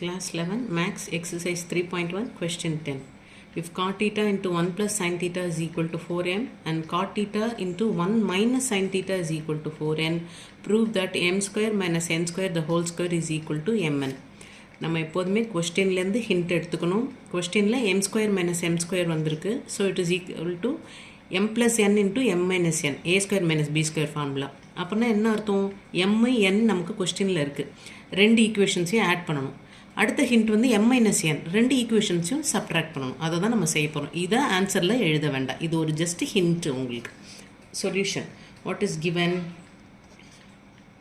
Class 11 Max Exercise 3.1 Question 10. If cot theta into 1 plus sin theta is equal to 4m and cot theta into 1 minus sin theta is equal to 4n, prove that m square minus n square the whole square is equal to mn. நம்ம எப்போதுமே கொஸ்டின்லேருந்து hint எடுத்துக்கணும். கொஸ்டினில் m square minus m square வந்திருக்கு. So it is equal to m plus n into m minus n, a square minus b square formula. அப்படின்னா என்ன அர்த்தம்? m n நமக்கு கொஸ்டினில் இருக்குது. ரெண்டு ஈக்குவேஷன்ஸையும் ஆட் பண்ணணும். அடுத்த ஹிண்ட் வந்து m மைனஸ் n, ரெண்டு ஈக்குவேஷன்ஸையும் சப்ட்ராக்ட் பண்ணணும். அதை தான் நம்ம செய்ய போகிறோம். இதை ஆன்சரில் எழுத வேண்டாம். இது ஒரு ஜஸ்ட் ஹிண்ட் உங்களுக்கு. Solution what is given?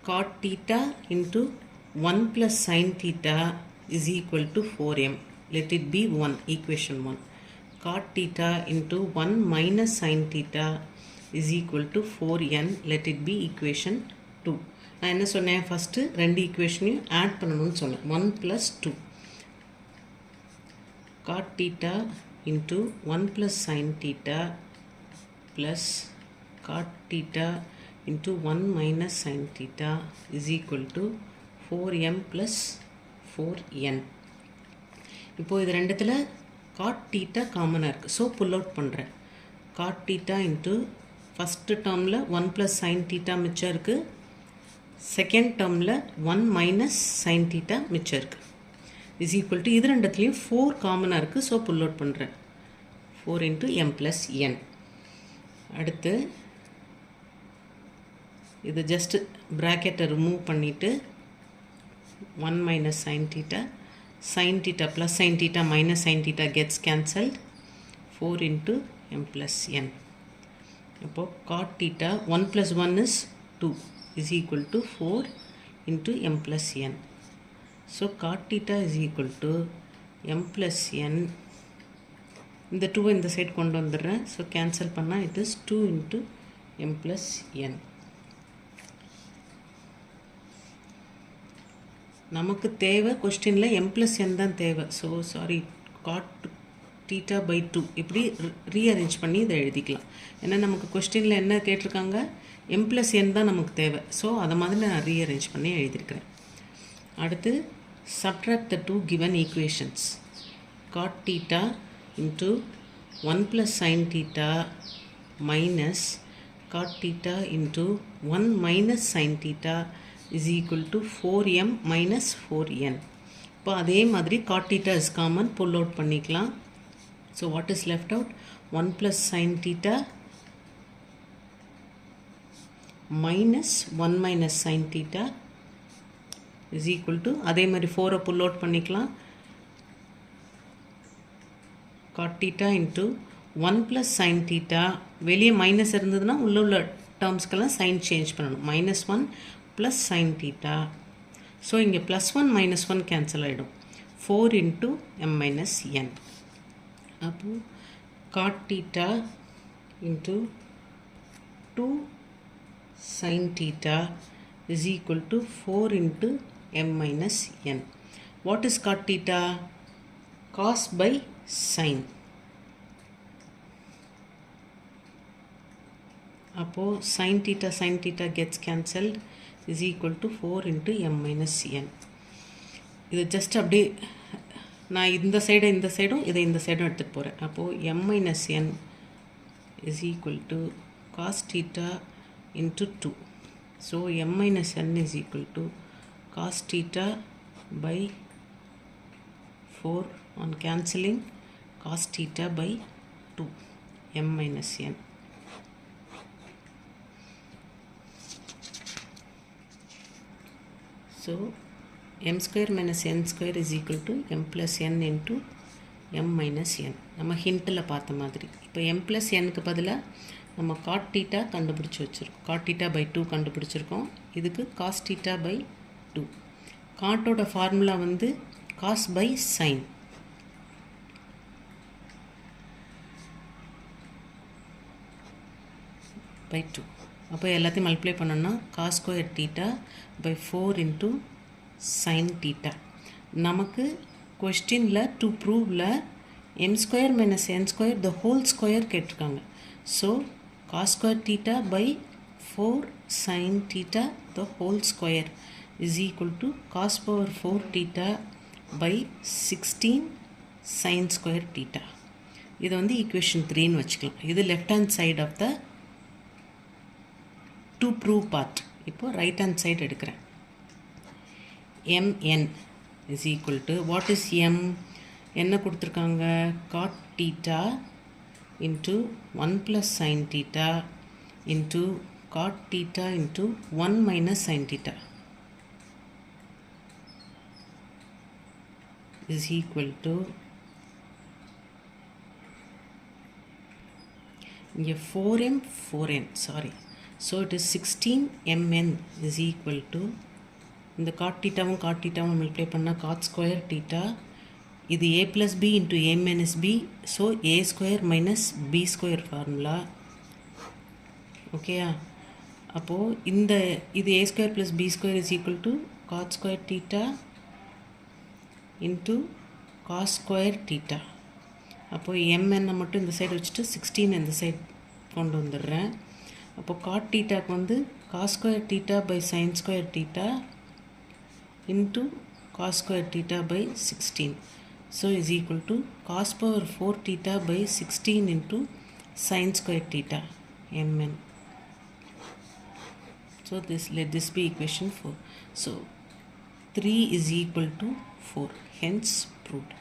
cot theta into 1 plus sin theta is equal to 4m. Let it be 1, equation 1. Cot theta into 1 minus sin theta is equal to 4n. Let it be equation 2. நான் என்ன சொன்னேன்? First ரெண்டு ஈக்குவேஷனையும் add பண்ணணும்னு சொன்னேன். 1 plus 2. Cot theta into 1 plus sin theta plus cot theta into 1 minus sin theta is equal to 4m plus 4n. இப்போ இது ரெண்டுத்தில் cot theta காமனாக இருக்குது. ஸோ புல் அவுட் பண்ணுறேன். cot theta into ஃபஸ்ட்டு டேர்மில் 1 plus sin theta மிச்சம் இருக்குது. Second டேர்மில் 1 minus sin theta மிச்சம் இருக்குது. இஸ் ஈக்குவல் டு இது ரெண்டுத்துலேயும் 4 காமனாக இருக்குது. ஸோ புல் அவுட் பண்ணுறேன். 4 into m plus n. அடுத்து இது ஜஸ்ட் ப்ராக்கெட்டை ரிமூவ் பண்ணிவிட்டு 1 minus sin theta plus sin theta minus sin theta gets cancelled. 4 into m plus n. அப்போது cot theta 1 plus 1 is 2 is equal to 4 into m plus n. So cot theta is equal to m plus n. இந்த 2 இந்த side கொண்டு வந்துடுறேன். So cancel பண்ணால் it is 2 into m plus n. நமக்கு தேவை கொஸ்டினில் m plus n தான் தேவை. So sorry, cot theta by 2 இப்படி ரீஅரேஞ்ச் பண்ணி இதை எழுதிக்கலாம். ஏன்னா நமக்கு கொஸ்டினில் என்ன கேட்டிருக்காங்க? m plus n தான் நமக்கு தேவை. ஸோ அதை மாதிரி நான் ரீஅரேஞ்ச் பண்ணி எழுதியிருக்கிறேன். அடுத்து subtract the two given equations. Cot theta into 1 plus sin theta minus cot theta into 1 minus sin theta is equal to 4m minus 4n. இப்போ அதே மாதிரி cot theta is common, pull out பண்ணிக்கலாம். So what is left out? 1 plus sin theta minus 1 minus sin theta is equal to, அதே மாதிரி 4 pull out பண்ணிக்கலாம். cot theta into 1 plus sin theta, வெளியே minus இருந்ததுன்னா உள்ள டேர்ம்ஸ்க்கெல்லாம் சைன் சேஞ்ச் பண்ணணும். minus 1 plus sin theta. So இங்கே plus 1 minus 1 cancel ஆகிடும். 4 into m minus n. அப்போது cot theta into 2 sin theta is equal to 4 into m minus n. What is cot theta? Cos by sin. அப்போது sin theta gets cancelled is equal to 4 into m minus n. இது just அப்படியே நான் இந்த சைடும் இதை இந்த சைடும் எடுத்துகிட்டு போகிறேன். அப்போது m minus n is equal to cos theta into 2. So m minus n is equal to cos theta by 4 on cancelling cos theta by 2 m minus n. So m square minus n square is equal to m plus n into m minus n. நம்ம ஹிண்ட்டில் பார்த்த மாதிரி இப்போ m plus nக்கு பதிலாக நம்ம cot theta கண்டுபிடிச்சி வச்சுருக்கோம். cot theta by 2 கண்டுபிடிச்சிருக்கோம். இதுக்கு cos theta by 2. காட்டோட ஃபார்முலா வந்து cos by sin. by 2. அப்போ எல்லாத்தையும் மல்டிப்ளை பண்ணோன்னா cos square theta by 4 into sin theta. நமக்கு கொஸ்டினில் டு ப்ரூவில் m square minus n square the whole square கேட்டிருக்காங்க. So cos square theta by 4 sin theta the whole square is equal to cos power 4 theta by 16 sin square theta. இது வந்து equation 3 வச்சுக்கலாம். இது left hand side of the to prove part. இப்போ right hand side எடுக்கிறேன். mn is equal to, what is m? என்ன கொடுத்துருக்காங்க? cot theta into 1 plus sin theta into cot theta into 1 minus sin theta is equal to, இங்கே 4m 4n, sorry, so it is 16mn is equal to, இந்த cot thetaவும் multiply பண்ணா cot square theta, இது a plus b into a minus b, so a square minus b square formula. ஓகேயா? அப்போது இந்த இது a square plus b square is equal to cot square theta into cos square theta. அப்போது mn மட்டும் இந்த side வச்சுட்டு 16 இந்த side கொண்டு வந்துடுறேன். அப்போது cot thetaக்கு வந்து cos square theta by sin square theta into cos square theta by 16. So is equal to cos power 4 theta by 16 into sin square theta mn. So let this be equation 4. So 3 is equal to 4, hence proved.